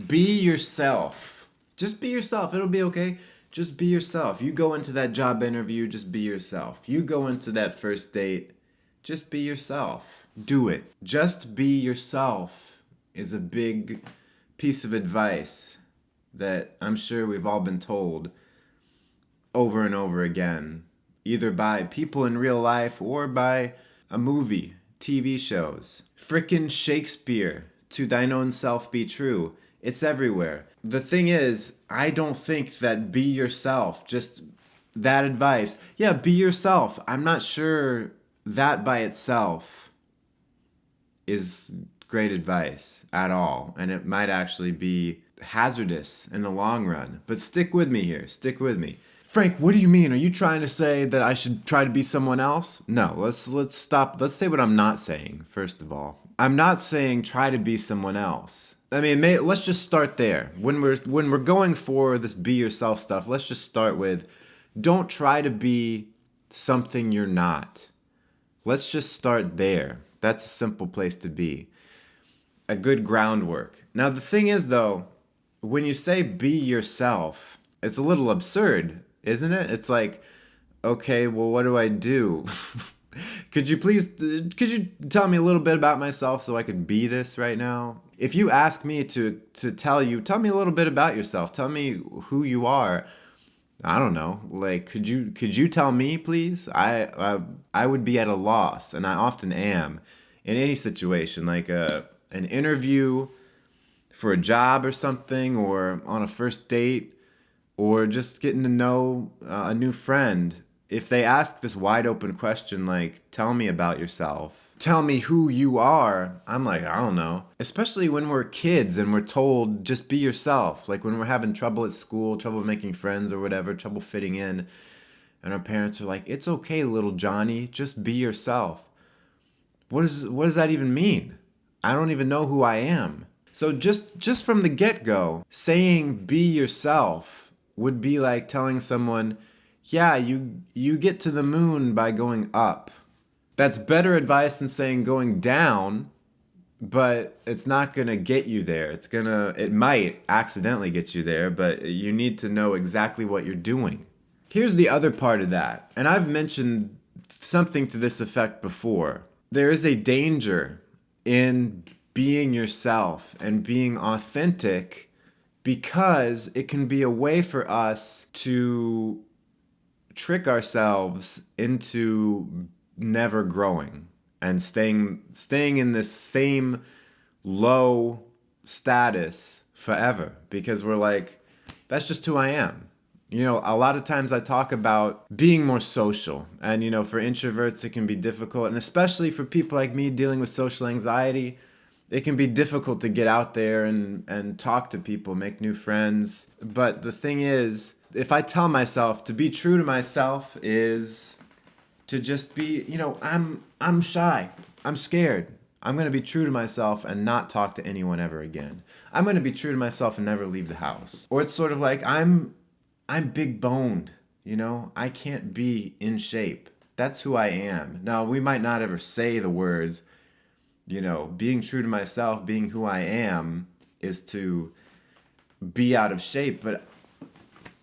Be yourself. Just be yourself. It'll be okay. Just be yourself. You go into that job interview, just be yourself. You go into that first date, just be yourself. Do it. Just be yourself is a big piece of advice that I'm sure we've all been told over and over again, either by people in real life or by a movie, TV shows. Frickin' Shakespeare, to thine own self be true. It's everywhere. The thing is, I don't think that be yourself, just that advice. Yeah, be yourself. I'm not sure that by itself is great advice at all. And it might actually be hazardous in the long run. But stick with me here. Stick with me. Frank, what do you mean? Are you trying to say that I should try to be someone else? No, let's stop. Let's say what I'm not saying, first of all. I'm not saying try to be someone else. I mean, let's just start there. When we're going for this be yourself stuff, let's just start with don't try to be something you're not. Let's just start there. That's a simple place to be. A good groundwork. Now, the thing is, though, when you say be yourself, it's a little absurd, isn't it? It's like, okay, well, what do I do? Could you tell me a little bit about myself so I could be this right now? If you ask me to tell me a little bit about yourself. Tell me who you are. I don't know. Like, could you tell me, please? I would be at a loss, and I often am in any situation, like an interview for a job or something, or on a first date, or just getting to know a new friend. If they ask this wide open question, like, tell me about yourself, tell me who you are, I'm like, I don't know. Especially when we're kids and we're told, just be yourself. Like when we're having trouble at school, trouble making friends or whatever, trouble fitting in. And our parents are like, it's okay, little Johnny, just be yourself. What does that even mean? I don't even know who I am. So just from the get-go, saying be yourself would be like telling someone, yeah, you get to the moon by going up. That's better advice than saying going down, but it's not going to get you there. It might accidentally get you there, but you need to know exactly what you're doing. Here's the other part of that, and I've mentioned something to this effect before. There is a danger in being yourself and being authentic because it can be a way for us to trick ourselves into never growing and staying in this same low status forever because we're like, that's just who I am. You know, a lot of times I talk about being more social, and you know, for introverts it can be difficult, and especially for people like me dealing with social anxiety, it can be difficult to get out there and talk to people, make new friends. But the thing is, if I tell myself to be true to myself is to just be, you know, I'm shy. I'm scared. I'm going to be true to myself and not talk to anyone ever again. I'm going to be true to myself and never leave the house. Or it's sort of like I'm big boned, you know? I can't be in shape. That's who I am. Now, we might not ever say the words, you know, being true to myself, being who I am is to be out of shape, but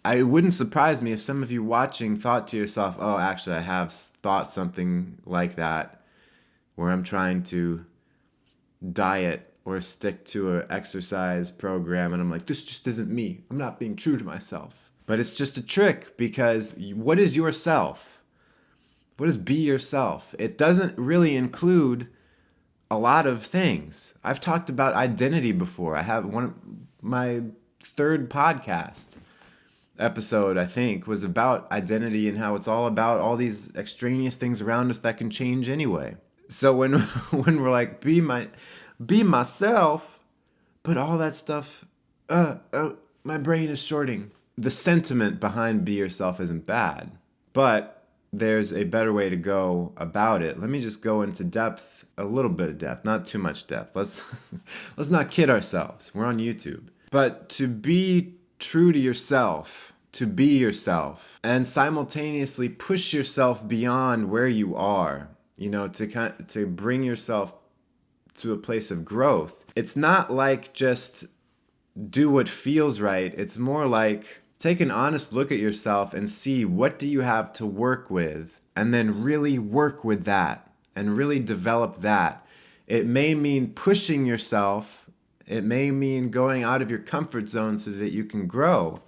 it wouldn't surprise me if some of you watching thought to yourself, oh, actually, I have thought something like that where I'm trying to diet or stick to an exercise program and I'm like, this just isn't me. I'm not being true to myself. But it's just a trick because what is yourself? What is be yourself? It doesn't really include a lot of things. I've talked about identity before. I have my third podcast episode, I think, was about identity and how it's all about all these extraneous things around us that can change anyway. So when when we're like be myself, but all that stuff, my brain is shorting. The sentiment behind be yourself isn't bad, but there's a better way to go about it. Let me just go into depth, a little bit of depth, not too much depth. Let's not kid ourselves. We're on YouTube. But to be true to yourself, to be yourself, and simultaneously push yourself beyond where you are, you know, to bring yourself to a place of growth. It's not like just do what feels right. It's more like take an honest look at yourself and see what do you have to work with, and then really work with that and really develop that. It may mean pushing yourself. It may mean going out of your comfort zone so that you can grow.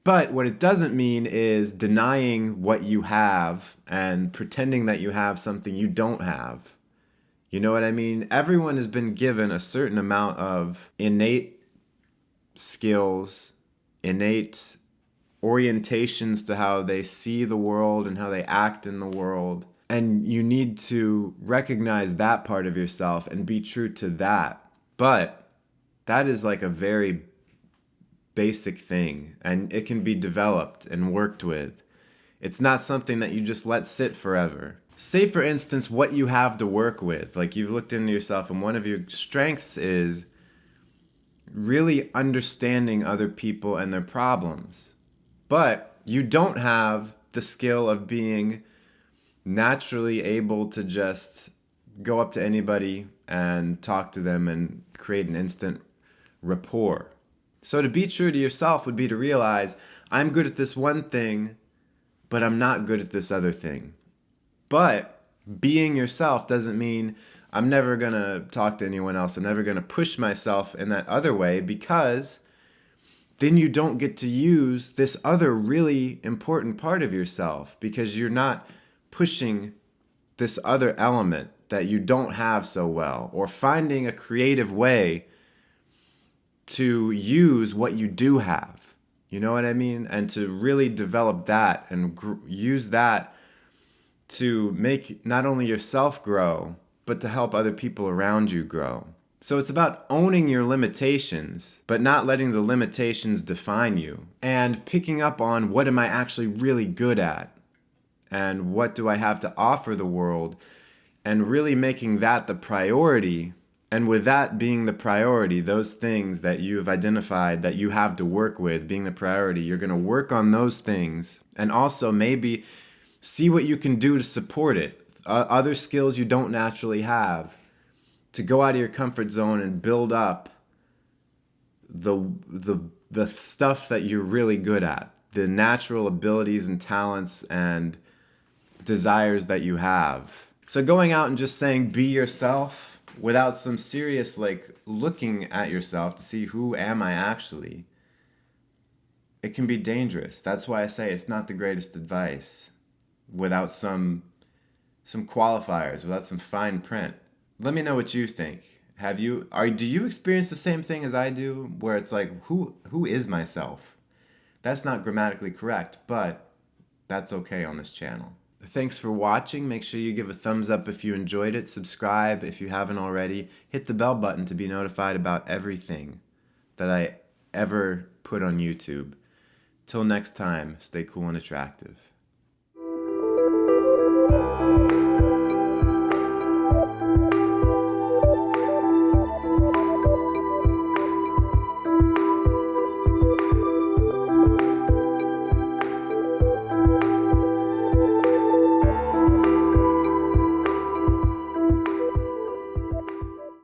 But what it doesn't mean is denying what you have and pretending that you have something you don't have. You know what I mean? Everyone has been given a certain amount of innate skills, innate orientations to how they see the world and how they act in the world. And you need to recognize that part of yourself and be true to that. But that is like a very basic thing, and it can be developed and worked with. It's not something that you just let sit forever. Say, for instance, what you have to work with. Like, you've looked into yourself, and one of your strengths is really understanding other people and their problems. But you don't have the skill of being naturally able to just go up to anybody and talk to them and create an instant rapport. So to be true to yourself would be to realize, I'm good at this one thing, but I'm not good at this other thing. But being yourself doesn't mean I'm never going to talk to anyone else. I'm never going to push myself in that other way, because then you don't get to use this other really important part of yourself, because you're not pushing this other element that you don't have so well, or finding a creative way to use what you do have. You know what I mean? And to really develop that and use that to make not only yourself grow, but to help other people around you grow. So it's about owning your limitations, but not letting the limitations define you, and picking up on what am I actually really good at, and what do I have to offer the world, and really making that the priority. And with that being the priority, those things that you have identified that you have to work with being the priority, you're going to work on those things, and also maybe see what you can do to support it. Other skills you don't naturally have, to go out of your comfort zone and build up the stuff that you're really good at, the natural abilities and talents and desires that you have. So going out and just saying be yourself without some serious looking at yourself to see who am I actually, it can be dangerous. That's why I say it's not the greatest advice without some qualifiers, without some fine print. Let me know what you think. Do you experience the same thing as I do, where it's like, who is myself? That's not grammatically correct, but that's okay on this channel. Thanks for watching. Make sure you give a thumbs up if you enjoyed it. Subscribe if you haven't already. Hit the bell button to be notified about everything that I ever put on YouTube. Till next time, stay cool and attractive.